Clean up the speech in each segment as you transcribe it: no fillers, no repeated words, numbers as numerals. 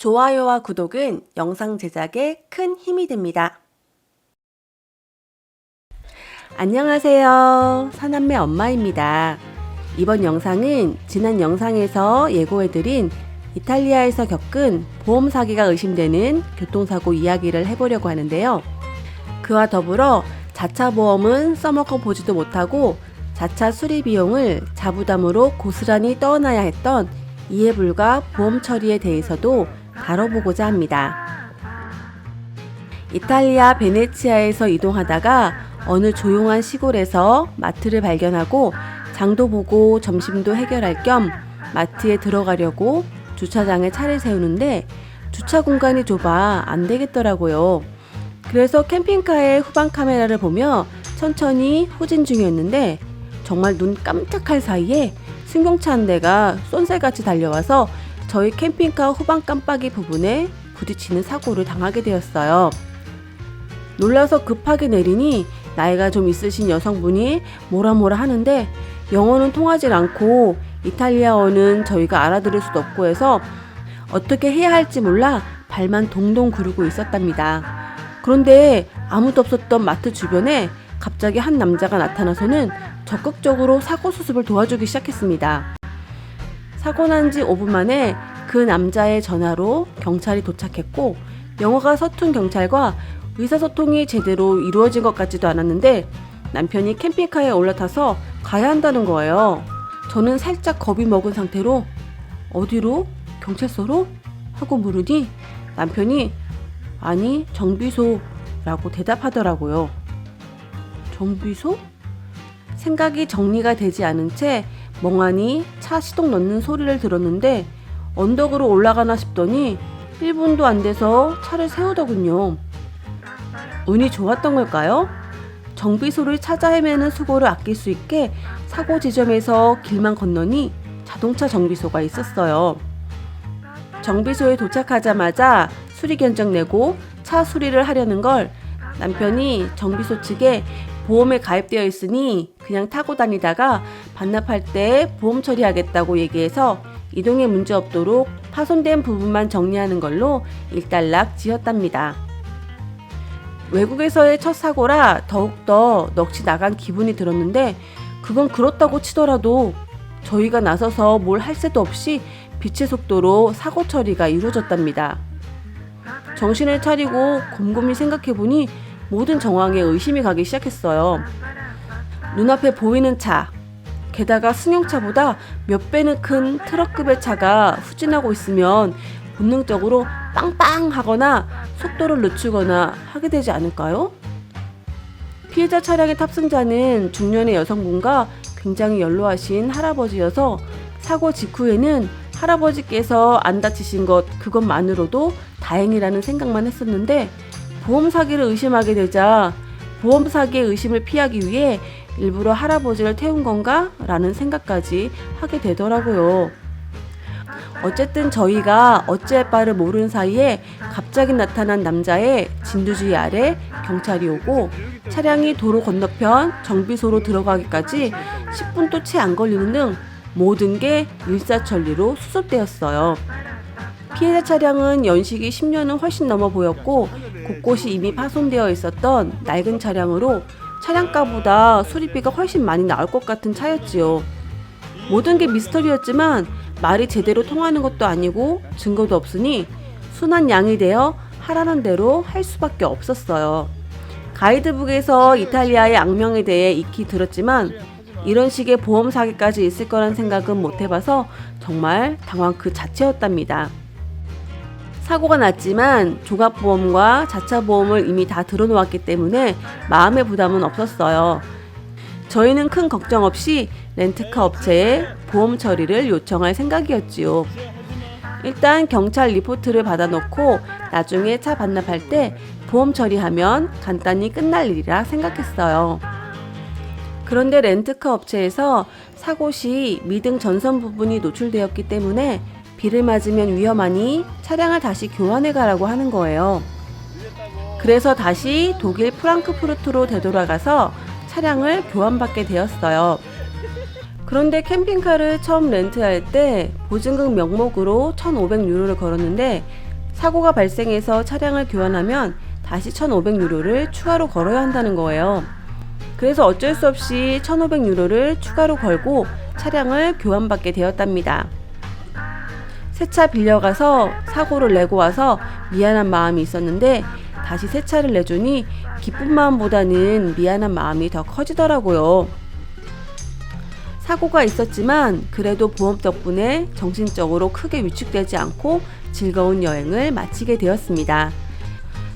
좋아요와 구독은 영상 제작에 큰 힘이 됩니다. 안녕하세요. 사남매 엄마입니다. 이번 영상은 지난 영상에서 예고해드린 이탈리아에서 겪은 보험 사기가 의심되는 교통사고 이야기를 해보려고 하는데요. 그와 더불어 자차 보험은 써먹어 보지도 못하고 자차 수리 비용을 자부담으로 고스란히 떠안아야 했던 이해불가 보험 처리에 대해서도 다뤄보고자 합니다. 이탈리아 베네치아에서 이동하다가 어느 조용한 시골에서 마트를 발견하고 장도 보고 점심도 해결할 겸 마트에 들어가려고 주차장에 차를 세우는데 주차 공간이 좁아 안 되겠더라고요. 그래서 캠핑카의 후방 카메라를 보며 천천히 후진 중이었는데 정말 눈 깜짝할 사이에 승용차 한 대가 쏜살같이 달려와서 저희 캠핑카 후방 깜빡이 부분에 부딪히는 사고를 당하게 되었어요. 놀라서 급하게 내리니 나이가 좀 있으신 여성분이 뭐라 하는데 영어는 통하지 않고 이탈리아어는 저희가 알아들을 수도 없고 해서 어떻게 해야 할지 몰라 발만 동동 구르고 있었답니다. 그런데 아무도 없었던 마트 주변에 갑자기 한 남자가 나타나서는 적극적으로 사고 수습을 도와주기 시작했습니다. 사고 난 지 5분 만에 그 남자의 전화로 경찰이 도착했고 영어가 서툰 경찰과 의사소통이 제대로 이루어진 것 같지도 않았는데 남편이 캠핑카에 올라타서 가야 한다는 거예요. 저는 살짝 겁이 먹은 상태로 어디로? 경찰서로? 하고 물으니 남편이 아니 정비소라고 대답하더라고요. 정비소? 생각이 정리가 되지 않은 채 멍하니 차 시동 넣는 소리를 들었는데 언덕으로 올라가나 싶더니 1분도 안 돼서 차를 세우더군요. 운이 좋았던 걸까요? 정비소를 찾아 헤매는 수고를 아낄 수 있게 사고 지점에서 길만 건너니 자동차 정비소가 있었어요. 정비소에 도착하자마자 수리 견적 내고 차 수리를 하려는 걸 남편이 정비소 측에 보험에 가입되어 있으니 그냥 타고 다니다가 반납할 때 보험 처리하겠다고 얘기해서 이동에 문제 없도록 파손된 부분만 정리하는 걸로 일단락 지었답니다. 외국에서의 첫 사고라 더욱더 넋이 나간 기분이 들었는데 그건 그렇다고 치더라도 저희가 나서서 뭘 할 새도 없이 빛의 속도로 사고 처리가 이루어졌답니다. 정신을 차리고 곰곰이 생각해보니 모든 정황에 의심이 가기 시작했어요. 눈앞에 보이는 차, 게다가 승용차보다 몇 배는 큰 트럭급의 차가 후진하고 있으면 본능적으로 빵빵 하거나 속도를 늦추거나 하게 되지 않을까요? 피해자 차량의 탑승자는 중년의 여성분과 굉장히 연로하신 할아버지여서 사고 직후에는 할아버지께서 안 다치신 것 그것만으로도 다행이라는 생각만 했었는데 보험 사기를 의심하게 되자 보험 사기의 의심을 피하기 위해 일부러 할아버지를 태운 건가? 라는 생각까지 하게 되더라고요. 어쨌든 저희가 어찌할 바를 모르는 사이에 갑자기 나타난 남자의 진두지휘 아래 경찰이 오고 차량이 도로 건너편 정비소로 들어가기까지 10분도 채 안 걸리는 등 모든 게 일사천리로 수습되었어요. 피해자 차량은 연식이 10년은 훨씬 넘어 보였고 곳곳이 이미 파손되어 있었던 낡은 차량으로 차량가보다 수리비가 훨씬 많이 나올 것 같은 차였지요. 모든 게 미스터리였지만 말이 제대로 통하는 것도 아니고 증거도 없으니 순한 양이 되어 하라는 대로 할 수밖에 없었어요. 가이드북에서 이탈리아의 악명에 대해 익히 들었지만 이런 식의 보험 사기까지 있을 거란 생각은 못 해봐서 정말 당황 그 자체였답니다. 사고가 났지만 종합보험과 자차보험을 이미 다 들어놓았기 때문에 마음의 부담은 없었어요. 저희는 큰 걱정 없이 렌트카 업체에 보험 처리를 요청할 생각이었지요. 일단 경찰 리포트를 받아놓고 나중에 차 반납할 때 보험 처리하면 간단히 끝날 일이라 생각했어요. 그런데 렌트카 업체에서 사고 시 미등 전선 부분이 노출되었기 때문에 비를 맞으면 위험하니 차량을 다시 교환해 가라고 하는 거예요. 그래서 다시 독일 프랑크푸르트로 되돌아가서 차량을 교환받게 되었어요. 그런데 캠핑카를 처음 렌트할 때 보증금 명목으로 1,500유로를 걸었는데 사고가 발생해서 차량을 교환하면 다시 1,500유로를 추가로 걸어야 한다는 거예요. 그래서 어쩔 수 없이 1,500유로를 추가로 걸고 차량을 교환받게 되었답니다. 새 차 빌려가서 사고를 내고 와서 미안한 마음이 있었는데 다시 새 차를 내주니 기쁜 마음보다는 미안한 마음이 더 커지더라고요. 사고가 있었지만 그래도 보험 덕분에 정신적으로 크게 위축되지 않고 즐거운 여행을 마치게 되었습니다.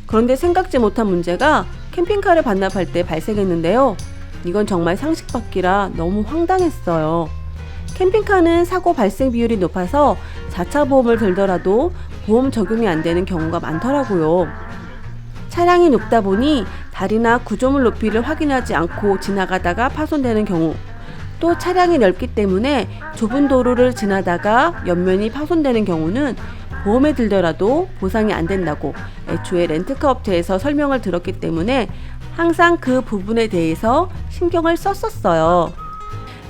그런데 생각지 못한 문제가 캠핑카를 반납할 때 발생했는데요. 이건 정말 상식 밖이라 너무 황당했어요. 캠핑카는 사고 발생 비율이 높아서 자차 보험을 들더라도 보험 적용이 안 되는 경우가 많더라고요. 차량이 높다 보니 다리나 구조물 높이를 확인하지 않고 지나가다가 파손되는 경우, 또 차량이 넓기 때문에 좁은 도로를 지나다가 옆면이 파손되는 경우는 보험에 들더라도 보상이 안 된다고 애초에 렌트카 업체에서 설명을 들었기 때문에 항상 그 부분에 대해서 신경을 썼었어요.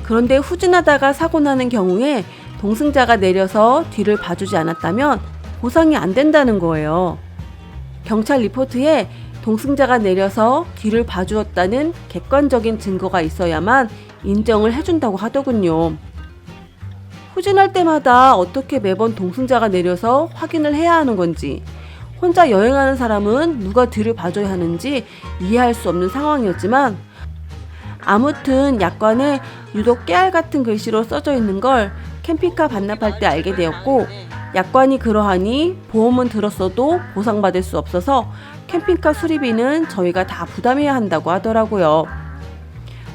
그런데 후진하다가 사고 나는 경우에 동승자가 내려서 뒤를 봐주지 않았다면 보상이 안 된다는 거예요. 경찰 리포트에 동승자가 내려서 뒤를 봐주었다는 객관적인 증거가 있어야만 인정을 해준다고 하더군요. 후진할 때마다 어떻게 매번 동승자가 내려서 확인을 해야 하는 건지, 혼자 여행하는 사람은 누가 뒤를 봐줘야 하는지 이해할 수 없는 상황이었지만, 아무튼 약관에 유독 깨알 같은 글씨로 써져 있는 걸 캠핑카 반납할 때 알게 되었고, 약관이 그러하니 보험은 들었어도 보상받을 수 없어서 캠핑카 수리비는 저희가 다 부담해야 한다고 하더라고요.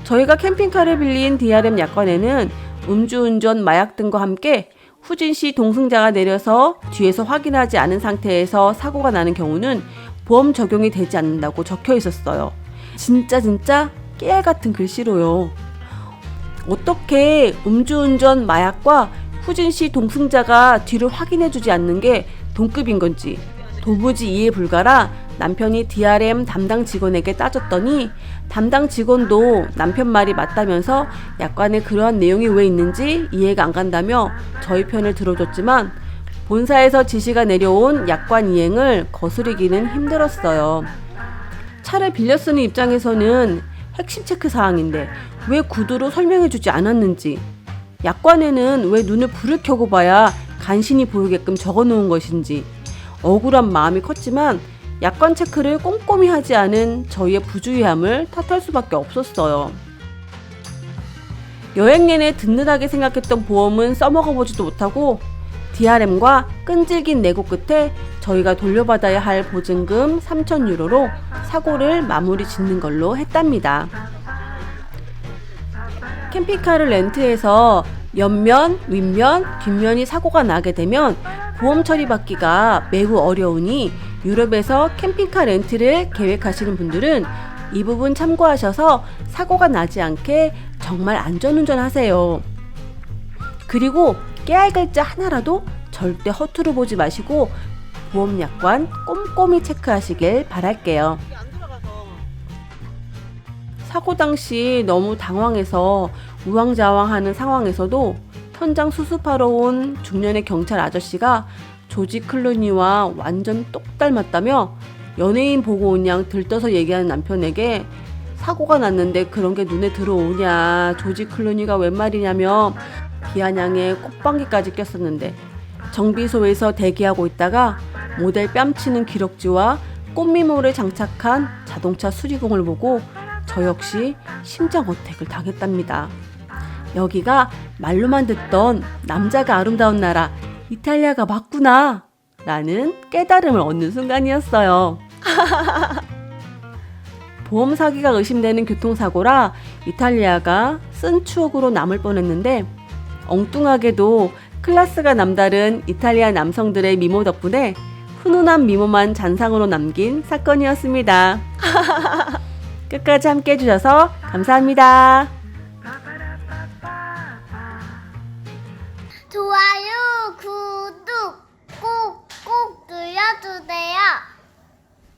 저희가 캠핑카를 빌린 DRM 약관에는 음주운전, 마약 등과 함께 후진 시 동승자가 내려서 뒤에서 확인하지 않은 상태에서 사고가 나는 경우는 보험 적용이 되지 않는다고 적혀 있었어요. 진짜 깨알 같은 글씨로요. 어떻게 음주운전, 마약과 후진 시 동승자가 뒤를 확인해주지 않는 게 동급인 건지 도무지 이해 불가라 남편이 DRM 담당 직원에게 따졌더니 담당 직원도 남편 말이 맞다면서 약관에 그러한 내용이 왜 있는지 이해가 안 간다며 저희 편을 들어줬지만 본사에서 지시가 내려온 약관 이행을 거스르기는 힘들었어요. 차를 빌려 쓰는 입장에서는 핵심 체크 사항인데 왜 구두로 설명해주지 않았는지, 약관에는 왜 눈을 불을 켜고 봐야 간신히 보이게끔 적어놓은 것인지 억울한 마음이 컸지만 약관 체크를 꼼꼼히 하지 않은 저희의 부주의함을 탓할 수밖에 없었어요. 여행 내내 든든하게 생각했던 보험은 써먹어보지도 못하고 DRM과 끈질긴 내고 끝에 저희가 돌려받아야 할 보증금 3,000유로로 사고를 마무리 짓는 걸로 했답니다. 캠핑카를 렌트해서 옆면, 윗면, 뒷면이 사고가 나게 되면 보험 처리받기가 매우 어려우니 유럽에서 캠핑카 렌트를 계획하시는 분들은 이 부분 참고하셔서 사고가 나지 않게 정말 안전운전 하세요. 그리고 깨알 글자 하나라도 절대 허투루 보지 마시고 보험 약관 꼼꼼히 체크하시길 바랄게요. 사고 당시 너무 당황해서 우왕좌왕하는 상황에서도 현장 수습하러 온 중년의 경찰 아저씨가 조지 클루니와 완전 똑 닮았다며 연예인 보고 온 양 들떠서 얘기하는 남편에게 사고가 났는데 그런 게 눈에 들어오냐, 조지 클루니가 웬 말이냐며 비아냥에 꽃방귀까지 꼈었는데 정비소에서 대기하고 있다가 모델 뺨치는 기럭지와 꽃미모를 장착한 자동차 수리공을 보고 저 역시 심장 어택을 당했답니다. 여기가 말로만 듣던 남자가 아름다운 나라 이탈리아가 맞구나 라는 깨달음을 얻는 순간이었어요. 보험 사기가 의심되는 교통사고라 이탈리아가 쓴 추억으로 남을 뻔했는데 엉뚱하게도 클래스가 남다른 이탈리아 남성들의 미모 덕분에 훈훈한 미모만 잔상으로 남긴 사건이었습니다. 끝까지 함께 해주셔서 감사합니다.